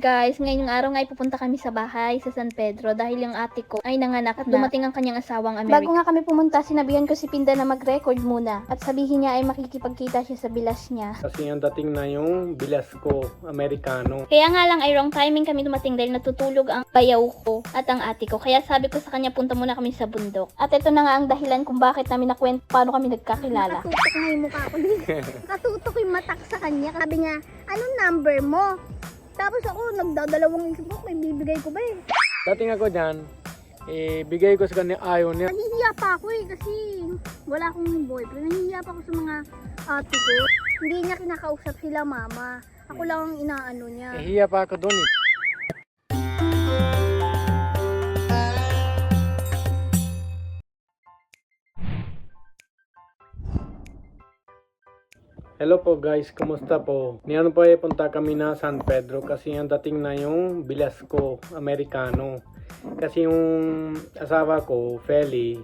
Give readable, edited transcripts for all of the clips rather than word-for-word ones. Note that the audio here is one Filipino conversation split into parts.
Guys, ngayong araw nga ay pupunta kami sa bahay sa San Pedro dahil yung ate ko ay nanganak at dumating ang kanyang asawang Amerika. Bago nga kami pumunta, sinabihan ko si Pinda na mag-record muna at sabihin niya ay makikipagkita siya sa bilas niya. Kasi ang dating na yung bilas ko, Amerikano. Kaya nga lang ay wrong timing kami dumating dahil natutulog ang bayaw ko at ang ate ko. Kaya sabi ko sa kanya, punta muna kami sa bundok. At ito na nga ang dahilan kung bakit namin nakwento paano kami nagkakilala. Nakatutok na yung mukha ko. Nakatutok yung matak sa kanya. Sabi niya, anong number mo? Tapos ako, nagdadalawang isip ko, may bibigay ko ba eh. Dating ako dyan, bigay ko sa kanya ayaw niya. Nahihiya pa ako eh, kasi wala akong boyfriend. Nahihiya pa ako sa mga ate ko. Hindi niya kinakausap sila mama. Ako lang ang inaano niya. Hiya pa ako doon eh. Hello po guys, kumusta po? Niyan po ay punta kami na San Pedro kasi ang dating na yung bilas ko, Amerikano. Kasi yung asawa ko, Feli,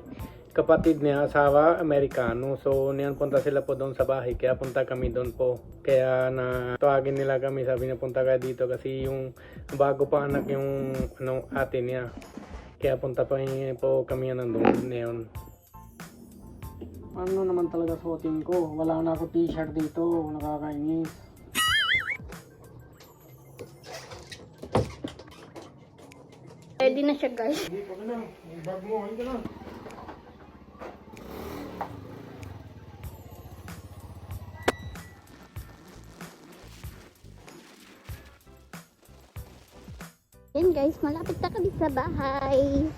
kapatid niya asawa, Amerikano. So niyan punta sila po doon sa bahay, kaya punta kami doon po. Kaya na tawagin nila kami, sabi niya punta ka dito kasi yung bago pa anak yung ate niya. Kaya punta pa po kami nandun ngayon. Ano naman talaga suotin ko? Wala na ako t-shirt dito. Nakakainis. Ready na siya guys. Hindi pa ka na. Yung bag mo. Hindi ka na. Yan guys, malapit na kami sa bahay.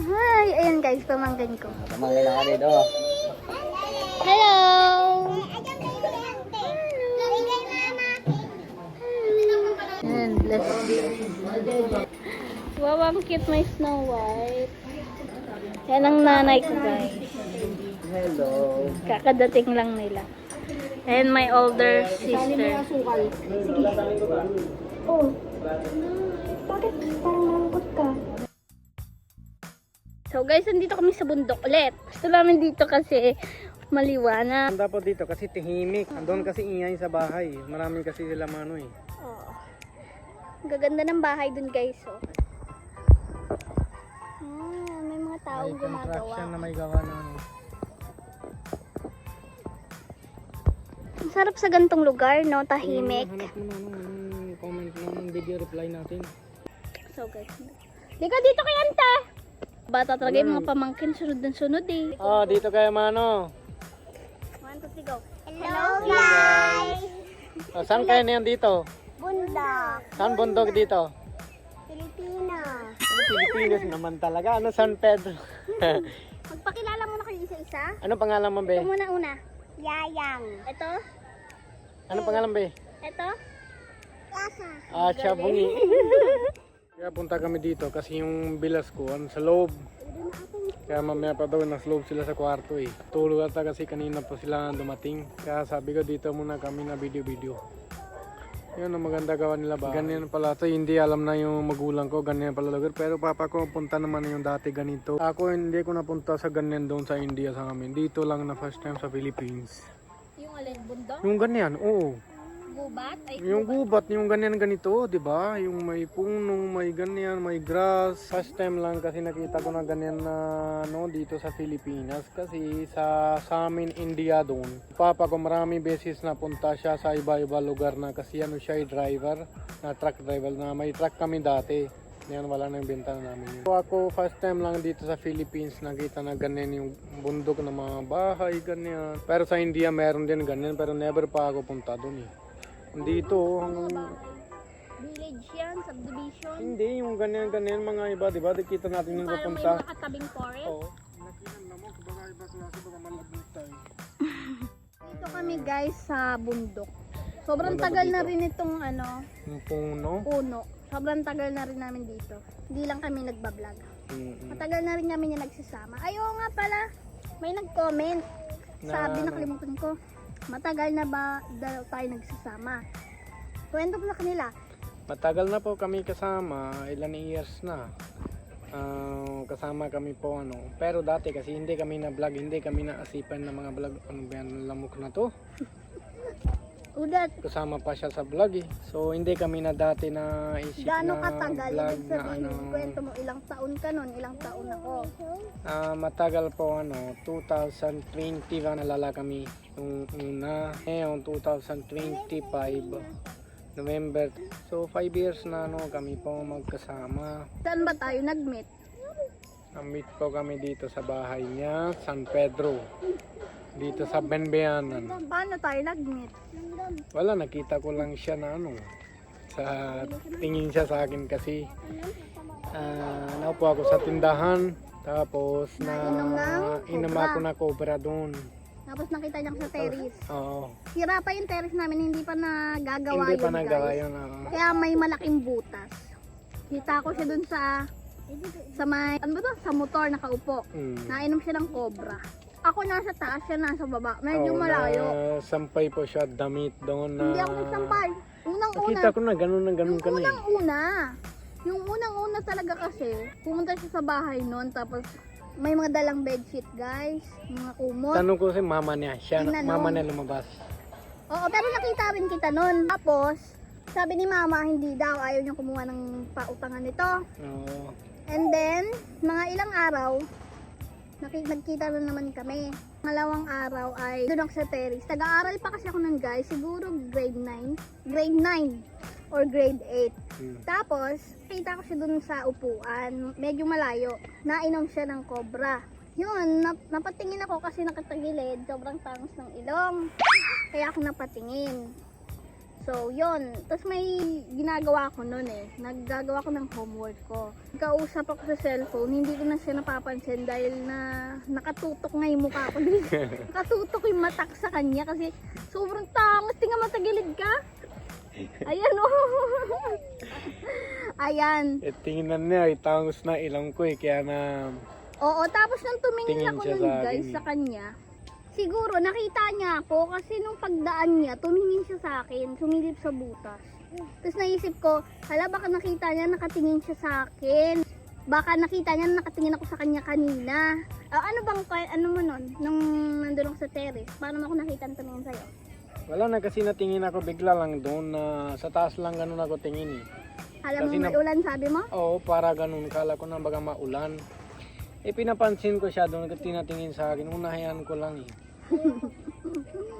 Hi! Ayan guys, pamangkin ko. Pamangkin na kami do. Hello! And bless wow, ang cute may Snow White. Yan ang nanay ko guys. Hello. Kakadating lang nila. And my older sister. Oh, bakit parang nalungkot ka? So guys, nandito kami sa bundok ulit. Gusto namin dito kasi maliwanag. Ganda po dito kasi tahimik. Andun kasi ingay sa bahay. Marami kasi sila mano eh. Oh. Ang gaganda ng bahay dun guys. Oh. May mga May taong gumagawa. construction na may gawa na ano. Ang sarap sa gantong lugar, no? Tahimik. Hanap naman anong comment ng video reply natin. So guys, liga dito kay Anta. Bata talaga yung mga pamangkin, sunod na sunod eh. Oh, dito kayo mano. 1, 2, 3, go. Hello guys! Oh, saan kayo niyan dito? Bundok, Saan bundok dito? Pilipinas. Pilipinas naman talaga. Ano San Pedro? Magpakilala muna kayo isa-isa. Ano pangalan mo, be? Ito muna una. Yayang. Ito? Ano pangalan, be? Ito? Lasa. Ah, Chabungi. Kaya punta kami dito kasi yung bilas ko sa loob. Kaya mamaya pa daw nasa loob sila sa kwarto eh. Tulog ata kasi kanina pa sila dumating. Kaya sabi ko dito muna kami na video. Yun ang maganda gawa nila ba. Ganyan pala to, hindi alam na yung magulang ko, ganyan pala lugar. Pero papa ko punta naman yung dati ganito. Ako hindi ko napunta sa ganyan doon sa India sa amin. Dito lang na first time sa Philippines. Yung alin, bundok? Yung ganyan, oo. Gubat? Ay, Yung gubat, yung ganyan ganito, 'di ba? Yung may puno, may ganyan, may grass. First time lang kasi nakita ko na ganyan na dito sa Pilipinas kasi sa amin India doon. Papa ko marami beses na punta siya sa iba-iba lugar na kasi siya ay driver, na truck driver na may truck kami dati. Yan wala na yung benta namin. So ako first time lang dito sa Philippines nakita na ganyan yung bundok ng mga bahay ganyan. Pero sa India meron din ganyan pero never pa ako punta doon eh. Dito hanggang village yan, subdivision. hindi yung ganyan mga iba, di ba? Kita natin yung Parang may papunta. mga katabing forest. Oo. Nakinan mo, kumbaga iba klase baka malaglag tayo. Dito kami guys sa bundok. Sobrang tagal na rin itong Yung puno. puno. Sobrang tagal na rin namin dito. Hindi lang kami nagbablog. Matagal na rin kami nagsasama. Ay, oo nga pala. May nag-comment. Sabi, nakalimutan ko. Matagal na ba daw tayo nagsasama? Kwento ko sa kanila. Matagal na po kami kasama, ilan years na. Kasama kami po Pero dati kasi hindi kami na vlog, hindi kami naasipan ng mga vlog. Ano ba yan, lamok na to? Ulit. kasama pa siya sa vlog eh. So hindi kami na dati na isip Gaano na katagal? vlog Ibig na sabihin, kwento mo, ilang taon ka nun, ilang taon ako. matagal po 2020 ba nalala kami yung una. Ngayon 2025 November. So 5 years na kami po magkasama. Saan ba tayo nag-meet? Na-meet po kami dito sa bahay niya, San Pedro. Dito sa Benbeanan. Paano tayo nag-meet? Wala, nakita ko lang siya na sa tingin siya sa akin kasi naupo ako sa tindahan tapos inom ako na cobra doon. Tapos nakita niya sa terrace. Oo. Sira pa yung terrace namin, hindi pa nagagawa Hindi yun, pa nagawa guys. yun. Kaya may malaking butas. Kita ko siya dun sa may, ano ba to? Sa motor nakaupo. Nainom siya ng cobra. Ako nasa taas, siya nasa baba. Medyo malayo. Sampay po siya damit doon na... Hindi ako nagsampay. Unang-una. Nakita ko na ganun ka na eh. Yung unang-una talaga kasi, pumunta siya sa bahay noon, tapos may mga dalang bedsheet, guys. Mga kumot. Tanong ko si mama niya. Mama niya lumabas. Oo, pero nakita rin kita noon. Tapos, sabi ni mama, hindi daw, ayaw niyang kumuha ng pautangan nito. Oo. And then, mga ilang araw, nagkita na naman kami. Pangalawang araw ay doon ako sa terrace. Nag-aaral pa kasi ako nun, guys. Siguro grade 9. Grade 9 or grade 8. Tapos, kita ko siya doon sa upuan. Medyo malayo. Nainom siya ng cobra. Yun, napatingin ako kasi nakatagilid. Sobrang tangos ng ilong. Kaya ako napatingin. So, yun. Tapos may ginagawa ko nun eh. Naggagawa ko ng homework ko. Kausap ako sa cellphone. Hindi ko na siya napapansin dahil na nakatutok nga yung mukha ko dito. Nakatutok yung matak sa kanya kasi sobrang tangos. Tingnan matagilid ka. Ayan oh. Ayan. Tingnan niya, tangos na ilang ko eh. Kaya na... Oo, tapos nung tumingin Tingin ako siya nun, sa guys, akin, sa kanya, siguro nakita niya ako kasi nung pagdaan niya, tumingin siya sa akin, sumilip sa butas. Tapos naisip ko, hala baka nakita niya nakatingin siya sa akin. Baka nakita niya nakatingin ako sa kanya kanina. Ano mo nun, nung nandun ako sa terrace, paano mo ako nakita tumingin sa'yo? Wala na kasi natingin ako bigla lang doon na sa taas lang ganun ako tingin eh. Alam Kasi mo may ulan sabi mo? Oo, para ganun. Kala ko na baga maulan. Pinapansin ko siya doon kasi tinatingin sa akin. Unahayan ko lang eh.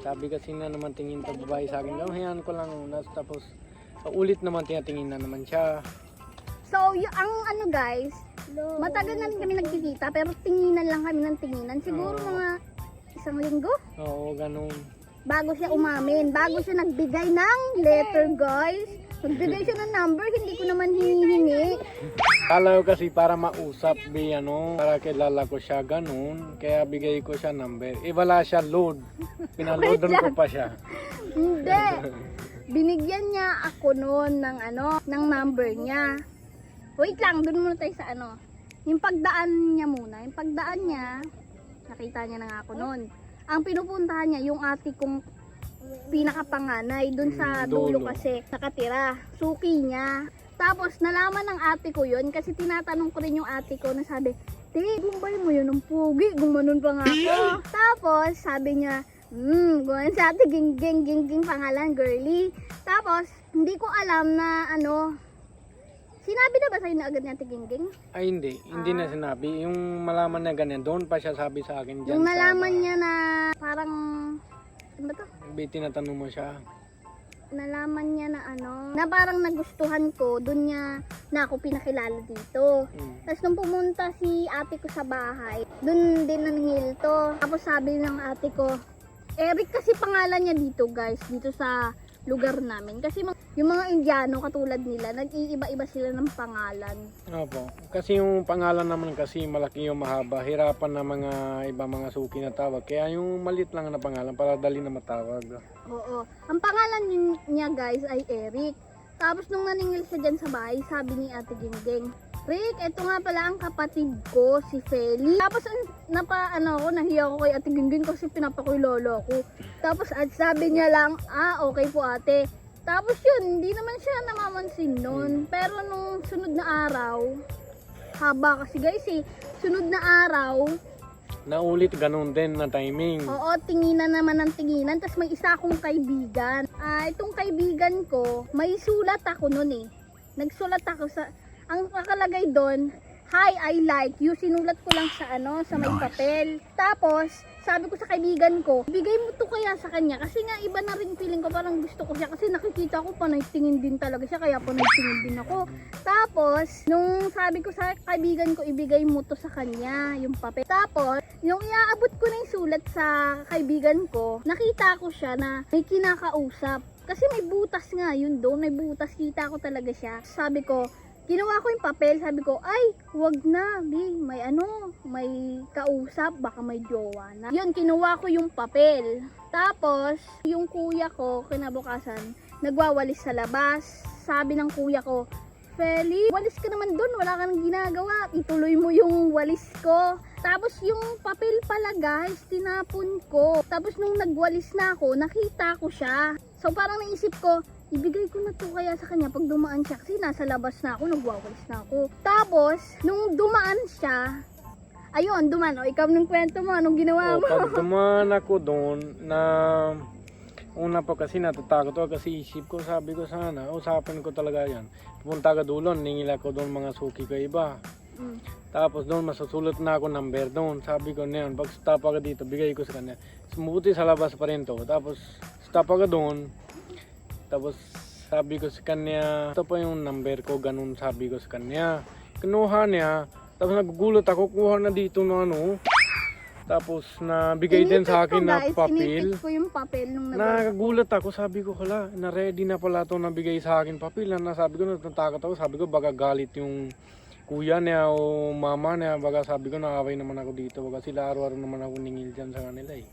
Sabi kasi na naman tingin sa babae sa akin. Unahayan ko lang. Tapos ulit naman tinatingin na naman siya. So, ang guys, matagal na rin kami nagkikita pero tinginan lang kami ng tinginan. Siguro mga 1 linggo Oo, ganun. bago siya umamin. Bago siya nagbigay ng letter, guys. Nagbigay siya ng number, hindi ko naman hinihingi. Kala ko kasi para mausap, para kilala ko siya ganun. Kaya bigay ko siya number. Wala siya load. Pinaloadan ko pa siya. Hindi. Binigyan niya ako noon ng ng number niya. Wait lang, doon muna tayo sa yung pagdaan niya muna. Yung pagdaan niya, nakita niya na nga ako noon. Ang pinupuntahan niya, yung ate kong pinakapanganay, doon sa dulo kasi nakatira. Suki niya. Tapos nalaman ng ate ko yun kasi tinatanong ko rin yung ate ko na sabi, "Te, gumbay mo yun ng pugi, gumanon pa nga ako." Tapos sabi niya, gumanon sa ate, ging pangalan, girly. Tapos hindi ko alam na sinabi na ba sa'yo na agad ni Ate Gingging? Ay hindi. Hindi na sinabi. Yung malaman na ganyan, doon pa siya sabi sa akin dyan. Yung nalaman niya na parang, ano ba to? Tinatanong mo siya. Nalaman niya na na parang nagustuhan ko, doon niya na ako pinakilala dito. Tapos nung pumunta si ate ko sa bahay, doon din nanghil to. Tapos sabi ng ate ko, Eric kasi pangalan niya dito, guys, dito sa lugar namin. Kasi yung mga Indiano katulad nila, nag-iiba-iba sila ng pangalan. Opo. Kasi yung pangalan naman kasi malaki yung mahaba. Hirapan na mga iba mga suki na tawag. Kaya yung malit lang na pangalan para dali na matawag. Oo. Ang pangalan niya, guys, ay Eric. Tapos nung naningil siya dyan sa bahay, sabi ni Ate Gingging, "Rick, eto nga pala ang kapatid ko, si Feli." Tapos nahiya ko kay Ate Gingging kasi pinapakoy lolo ko. Tapos at sabi niya lang, okay po ate. Tapos yun, hindi naman siya namamansin nun. Pero nung sunod na araw, haba kasi guys sunod na araw, Naulit ganun din na timing. Oo, tinginan naman ng tinginan. Tapos may isa akong kaibigan. Itong kaibigan ko, may sulat ako nun eh. Nagsulat ako sa, ang nakalagay doon, "Hi, I like you." Sinulat ko lang sa sa may papel. Tapos, sabi ko sa kaibigan ko, bigay mo to kaya sa kanya. Kasi nga, iba na rin feeling ko, parang gusto ko siya. Kasi nakikita ko, panay tingin din talaga siya. Kaya panay tingin din ako. Tapos, nung sabi ko sa kaibigan ko, ibigay mo to sa kanya, yung papel. Tapos, yung iaabot ko na yung sulat sa kaibigan ko, nakita ko siya na may kinakausap. Kasi may butas nga yun doon. May butas, kita ko talaga siya. Sabi ko, ginawa ko yung papel, sabi ko, ay, wag na, Bi, may kausap, baka may jowa na. Yun, kinuha ko yung papel. Tapos, yung kuya ko, kinabukasan, nagwawalis sa labas. Sabi ng kuya ko, "Feli, walis ka naman dun, wala ka nang ginagawa. Ituloy mo yung walis ko." Tapos yung papel pala guys, tinapon ko. Tapos nung nagwalis na ako, nakita ko siya. So parang naisip ko, ibigay ko na to kaya sa kanya pag dumaan siya. Kasi nasa labas na ako, nagwawalis na ako. Tapos, nung dumaan siya, ayun, dumaan. O, ikaw nung kwento mo, anong ginawa mo? Pag dumaan ako doon na una pa kasi natatakot ako kasi isip ko, sabi ko sana, usapan ko talaga yan. Pupunta ka doon, ningil ako doon mga suki ka iba. Tapos doon masusulat na ako number doon. Sabi ko na yan, pag stop ka dito, bigay ko sa kanya. Sumuti sa labas pa rin to. Tapos stop ka doon. Tapos sabi ko sa kanya, ito pa yung number ko, ganun sabi ko sa kanya. Kinuha niya, tapos nagugulat ako, kuha na dito na Tapos nabigay din sa akin na papel. Inipit ko yung papel nung Nagagulat ako, sabi ko, hala, na-ready na pala ito nabigay sa akin papel. Sabi ko, natatakot ako, sabi ko, baka galit yung kuya niya o mama niya. Baka sabi ko, nakaway naman ako dito. Baka sila araw-araw naman ako ningil dyan sa kanila eh.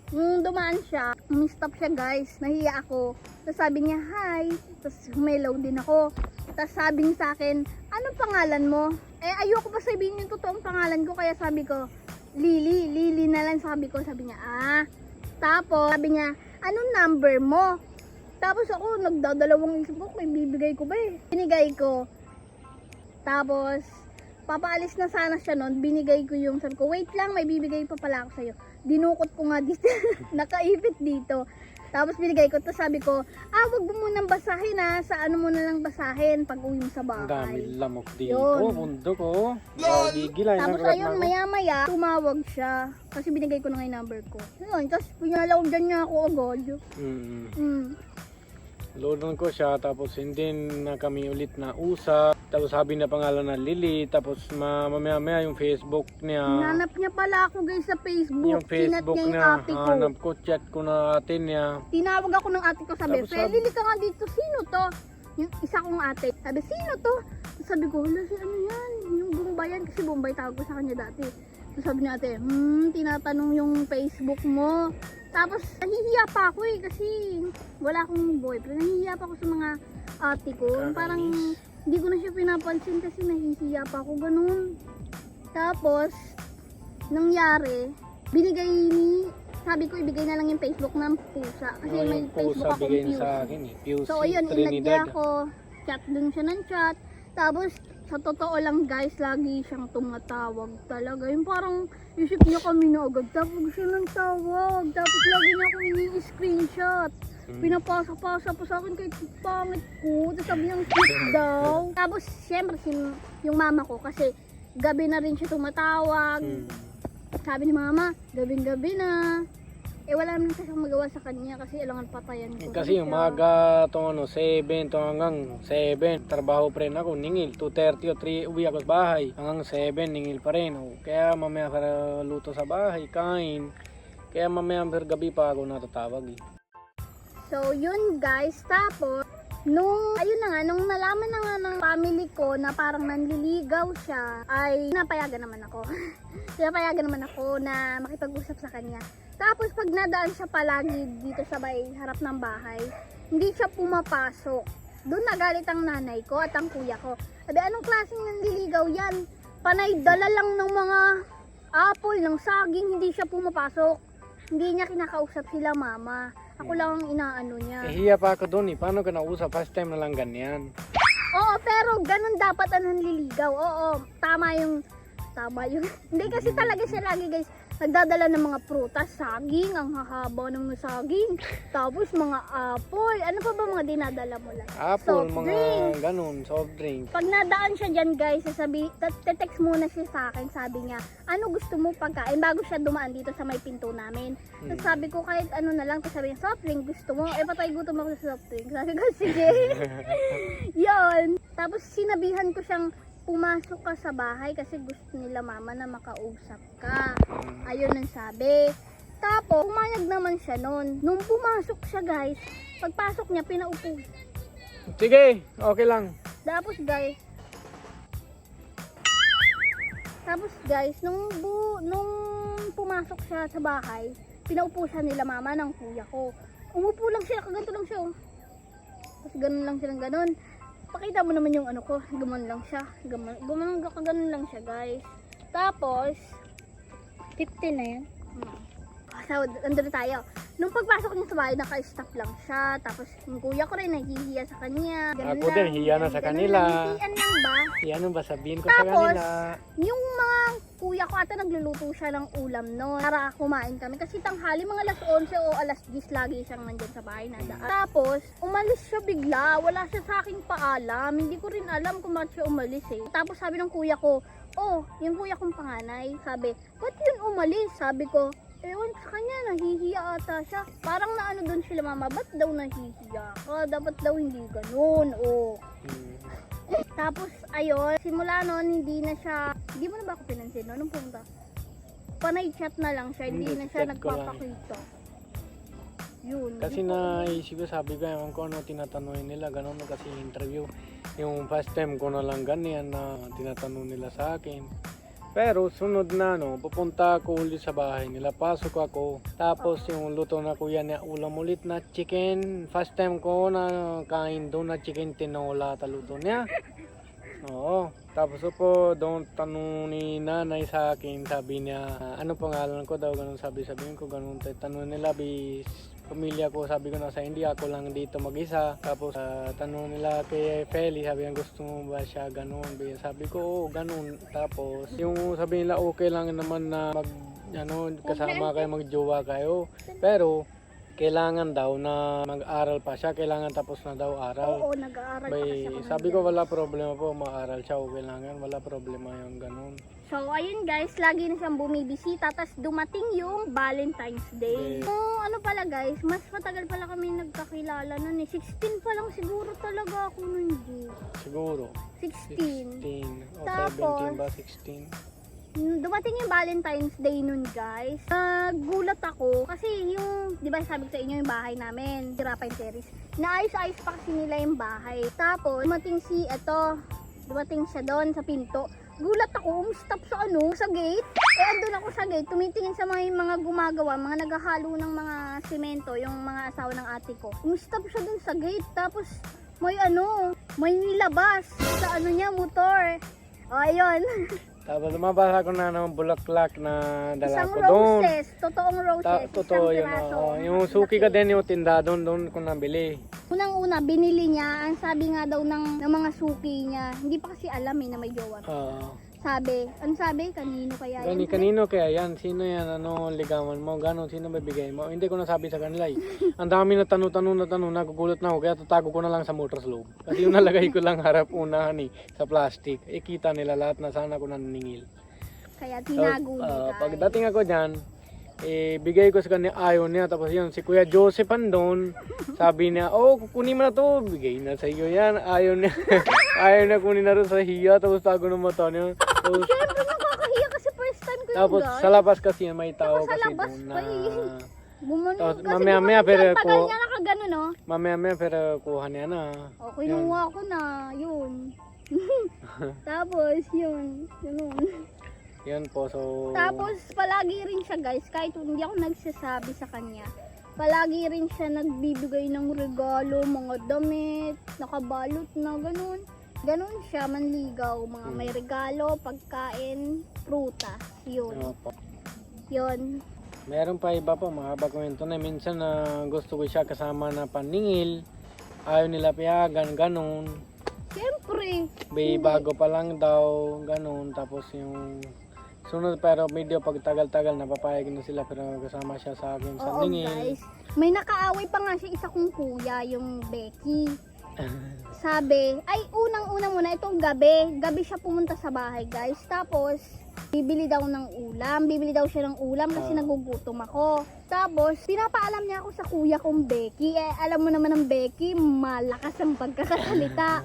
Nung dumaan siya, umistop siya guys, nahiya ako. Tapos sabi niya, "Hi." Tapos humelaw din ako. Tapos sabi niya sa akin, "Anong pangalan mo?" Ayoko pa sabihin yung totoong pangalan ko, kaya sabi ko, Lily na lang sabi ko. Sabi niya, Tapos sabi niya, "Anong number mo?" Tapos ako, nagdadalawang isip ko, may bibigay ko ba eh. Binigay ko. Tapos, papaalis na sana siya nun, binigay ko yung, sabi ko, "Wait lang, may bibigay pa pala ako sa'yo." Dinukot ko nga dito, nakaipit dito. Tapos binigay ko, tapos sabi ko, "Wag mo munang basahin sa ano mo na lang basahin pag uwi mo sa Ang dami bahay." lamok dito, Yun. mundo ko. Gigil ay Tapos nagrat ayun, na ako. maya-maya, tumawag siya. Kasi binigay ko na nga yung number ko. Yun, tapos pinalaw dyan niya ako agad. Loadan ko siya, tapos hindi na kami ulit na usap. Tapos sabi na pangalan na Lily, tapos mamaya-maya yung Facebook niya. Hinanap niya pala ako guys sa Facebook. Yung Facebook Chinat niya niya, yung ate ko. hanap ko, chat ko na atin niya. Tinawag ako ng ate ko, sabi, Tapos "Lili ka nga dito, sino to?" Yung isa kong ate, sabi, "Sino to?" Sabi ko, "Hala, si ano yan? Yung Bombay yan." Kasi Bombay tawag ko sa kanya dati. So sabi ni ate, "Tinatanong yung Facebook mo." Tapos nahihiya pa ako kasi wala akong boyfriend. Nahihiya pa ako sa mga ate ko. Parang hindi ko na siya pinapansin kasi nahihiya pa ako, ganun. Tapos, nangyari, sabi ko ibigay na lang yung Facebook ng pusa. Kasi may Yung Facebook pusa akong bigay Fuse. sa akin eh. Fuse So ayun, inad niya Trinidad. ako. Chat dun siya ng chat. Tapos, sa totoo lang guys, lagi siyang tumatawag talaga. Yung parang isip niya kami na agad. Tapos siya ng tawag. Tapos lagi niya akong ini-screenshot. Pinapasa-pasa pa sa akin kahit pangit ko. Tapos sabi niya, "Cute daw." Tapos syempre yung mama ko kasi gabi na rin siya tumatawag. Sabi ni mama, gabing-gabi na. Wala naman kasi magawa sa kanya kasi alangan patayan ko. Kasi umaga to 7 to hanggang 7. Trabaho pa rin ako, ningil. 2:30 o 3 uwi ako sa bahay. Hanggang 7 ningil pa rin. Kaya mamaya para luto sa bahay, kain. Kaya mamaya gabi pa ako natatawag eh. So yun guys, tapos nung nalaman na nga ng family ko na parang nanliligaw siya, ay napayagan naman ako. Napayagan naman ako na makipag-usap sa kanya. Tapos pag nadaan siya palagi dito sa harap ng bahay, hindi siya pumapasok. Doon nagalit ang nanay ko at ang kuya ko. Sabi, "Anong klaseng nanliligaw yan? Panay dala lang ng mga apple, ng saging, hindi siya pumapasok." Hindi niya kinakausap sila mama. Ako lang ang inaano niya. Hiya pa ako doon eh. Paano ka nausap? First time na lang ganyan. Oo, pero ganun dapat ang nanliligaw. Oo, tama yung tama yun. Hindi kasi talaga siya lagi guys, nagdadala ng mga prutas, saging, ang hahaba ng saging, tapos mga apple, ano pa ba mga dinadala mo lang? Apple, Soft mga drinks. ganun, soft drink. Pag nadaan siya dyan guys, text muna siya sa akin, sabi niya, ano gusto mo pagkain bago siya dumaan dito sa may pinto namin. Tapos sabi ko kahit ano na lang, tapos sabi niya, soft drink gusto mo? Patay gutom ako sa soft drink. Sabi ko, sige. Yon. Tapos sinabihan ko siyang pumasok ka sa bahay kasi gusto nila mama na makausap ka. Ayun ang sabi. Tapos, pumayag naman siya nun. Nung pumasok siya guys, pagpasok niya, pinaupo. Sige, okay lang. Tapos guys, nung pumasok siya sa bahay, pinaupo siya nila mama ng kuya ko. Umupo lang siya, kaganto lang siya. Oh. Tapos ganun lang siya ng ganun. Pakita mo naman yung ano ko, gumanon lang siya. Kaganon lang siya guys. Tapos, 15 na yan. So, andun tayo. Nung pagpasok niya sa bahay, naka-stop lang siya. Tapos, yung kuya ko rin, naghihiya sa kanya. Ganun Ako din, hiya na sa ganun kanila. lang. Hiyan lang ba? Yan ang ba sabihin ko sa Tapos, kanila. yung mga kuya ko ata nagluluto siya ng ulam noon para kumain kami. Kasi tanghali, mga alas 11 o alas 10 lagi siyang nandyan sa bahay na daan. Tapos, umalis siya bigla. Wala siya sa aking paalam. Hindi ko rin alam kung bakit siya umalis eh. Tapos sabi ng kuya ko, oh, yung kuya kong panganay, sabi, ba't yun umalis? Sabi ko, ewan sa kanya, nahihiya ata siya. Parang naano doon sila mama, ba't daw nahihiya ka? Dapat daw hindi ganun, oh. Tapos, ayun, simula noon, hindi na siya, hindi mo na ba ako pinansin, no? Nung pumunta, panay chat na lang siya, hindi na siya Chat ko lang. nagpapakita. Yun. Kasi naisip ko, sabi ko, ewan ko ano tinatanong nila, ganun kasi interview. Yung first time ko na lang ganyan na tinatanong nila sa akin. Pero sunod na pupunta ako ulit sa bahay nila, pasok ako. Tapos yung luto na kuya niya, ulam ulit na chicken. First time ko na kain doon na chicken tinola taluto niya. Oo. Tapos po doon tanong ni nanay sa akin, sabi niya, ano pangalan ko daw, ganun sabihin ko, ganun tanong nila, pamilya ko, sabi ko nasa India, ako lang dito mag-isa. Tapos tanong nila kay Feli, sabi niya gusto mo ba siya ganun? Sabi ko oo, ganun. Tapos yung sabi nila okay lang naman na kasama kayo, magjowa kayo. Pero kailangan daw na mag-aral pa siya, kailangan tapos na daw aral. Oo, nag-aaral pa kasi ako. Sabi ko wala problema po, mag-aral siya, okay lang yan, wala problema yung ganun. So, ayun guys, lagi na siyang bumibisita. Tapos dumating yung Valentine's Day. Okay. Ano pala guys, mas matagal pala kami nagkakilala nun eh. 16 pa lang siguro talaga ako nun, G. Siguro. 16. 16 o Tapos, 17 ba, 16? Dumating yung Valentine's Day nun guys. Gulat ako kasi yung, di ba sabi ko sa inyo yung bahay namin, si Rapa and Terrace. Naayos-ayos pa kasi nila yung bahay. Tapos, dumating siya doon sa pinto. Gulat ako, umistop sa gate. Andun ako sa gate, tumitingin sa mga gumagawa, mga naghahalo ng mga simento, yung mga asawa ng ate ko. Umistop siya dun sa gate, tapos may nilabas sa motor. O, ayun. Tapos lumabas ako na ng bulaklak na dala Isang ko doon. roses, totoong roses. Totoo isang yun. piraso. Yung suki ka din yung tinda doon ko nabili. Unang-una, binili niya, ang sabi nga daw ng mga suki niya, hindi pa kasi alam na may jowa. Ano sabi? Kanino kaya yan? Kanino kaya yan? Sino yan? Ano ligawan mo? Ganon? Sino bibigay mo? Hindi ko nasabi sa kanila eh. Ang dami na tanong, nagugulat na ako. Kaya tatago ko na lang sa motor slope. Kasi yung nalagay ko lang harap unahan sa plastic. Kita nila lahat na sana ko naningil. Kaya tinago niya. Pagdating ako dyan, bigay ko sa kanya, ayaw niya. Tapos yun, si Kuya Joseph andon, sabi niya, kukunin mo na to. Bigay na sa iyo yan. Ayaw niya. Ayaw na kunin na rin sa hiya. Tapos tago ng mata niya. Tapos, Siyempre nakakahiya kasi first time ko tapos yun guys. sa labas kasi may tao Sa kasi labas doon pa na Bumano, tapos kasi mamaya-maya, dumating pero siya, tagal ko- niya nakagano no. mamaya pero kuha niya na. O, kinuha ko na, yun. Tapos, yun. Yan po, so Tapos, palagi rin siya guys, kahit hindi ako nagsasabi sa kanya, palagi rin siya nagbibigay ng regalo, mga damit, nakabalot na, ganun. Ganun siya, manligaw, mga may regalo, pagkain, prutas, yun. Opo. Yun. Meron pa iba po, mahaba kwento na minsan na gusto ko siya kasama na paningil. Ayaw nila payagan, ganun. Siyempre. Bago pa lang daw, ganun. Tapos yung Sunod pero medyo pag tagal-tagal napapayag na sila pero kasama siya sa akin sa Oo ningin. guys, may nakaaway pa nga siya isa kong kuya, yung Becky. Sabi, ay unang-una muna itong gabi siya pumunta sa bahay guys. Tapos, bibili daw siya ng ulam kasi nagugutom ako. Tapos, pinapaalam niya ako sa kuya kong Becky. Alam mo naman ang Becky, malakas ang pagkakasalita.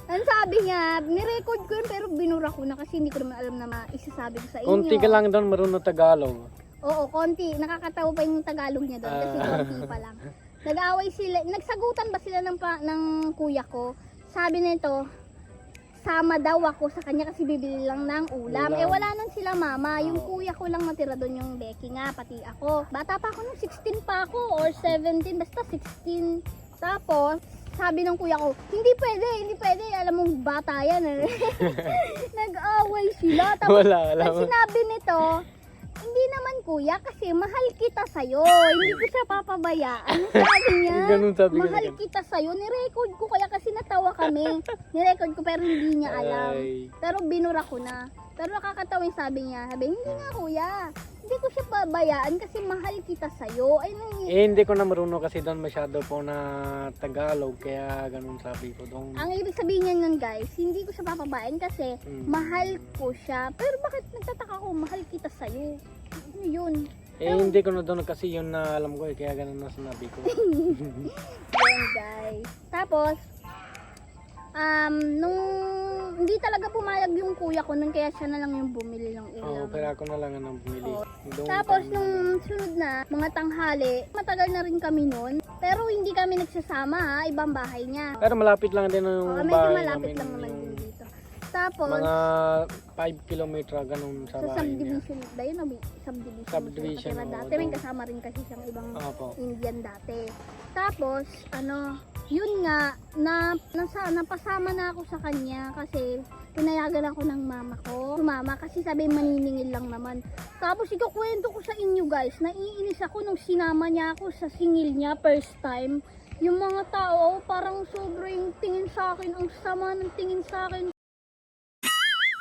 Ang sabi niya, nirecord ko yun pero binura ko na kasi hindi ko naman alam na maisasabi ko sa inyo. Konti ka lang doon marunong Tagalog. Oo, konti. Nakakatawa pa yung Tagalog niya doon kasi konti pa lang. Nag-away sila, nagsagutan ba sila ng kuya ko? Sabi nito, sama daw ako sa kanya kasi bibili lang ng ulam. Eh wala nun sila mama, yung kuya ko lang natira doon, yung Becky nga, pati ako. Bata pa ako nung 16 pa ako or 17, basta 16. Tapos, sabi ng kuya ko, hindi pwede, alam mong bata yan. Nag-away sila. Tapos, ang sinabi nito, hindi naman kuya kasi mahal kita sa'yo. Hindi ko siya papabayaan. Sabi niya, mahal kita sa'yo. Nirecord ko kaya kasi natawa kami. Nirecord ko pero hindi niya alam. Pero binura ko na. Pero nakakatawa yung sabi niya. Sabi, hindi nga kuya. Hindi ko siya pabayaan kasi mahal kita sa'yo. Ay, hindi ko na marunong kasi doon masyado po na Tagalog. Kaya ganun sabi ko doon. ang ibig sabihin niya nun guys, hindi ko siya papabayaan kasi mahal ko siya. Pero bakit nagtataka ko, mahal kita sa'yo? Ano yun? Hindi ko na doon kasi yun na alam ko kaya ganun na sinabi ko. Yan guys. Tapos, nung hindi talaga pumayag yung kuya ko nun, kaya siya na lang yung bumili ng ulam. Pero ako na lang ang bumili. Tapos nung sunod na, mga tanghali, matagal na rin kami nun. Pero hindi kami nagsasama ha, ibang bahay niya. Pero malapit lang din yung Medyo bahay malapit namin. lang naman din dito. Tapos, Mga 5 kilometer ganun sa sa bahay niya. subdivision, dahil na subdivision. Subdivision, sila oo, dati, may doon. kasama rin kasi siyang ibang Opo. Indian dati. Tapos, yun nga, napasama na ako sa kanya kasi pinayagan ako ng mama ko. Sumama kasi sabi maniningil lang naman. Tapos ikukwento ko sa inyo guys, naiinis ako nung sinama niya ako sa singil niya first time. Yung mga tao, parang sobrang tingin sa akin, ang sama ng tingin sa akin.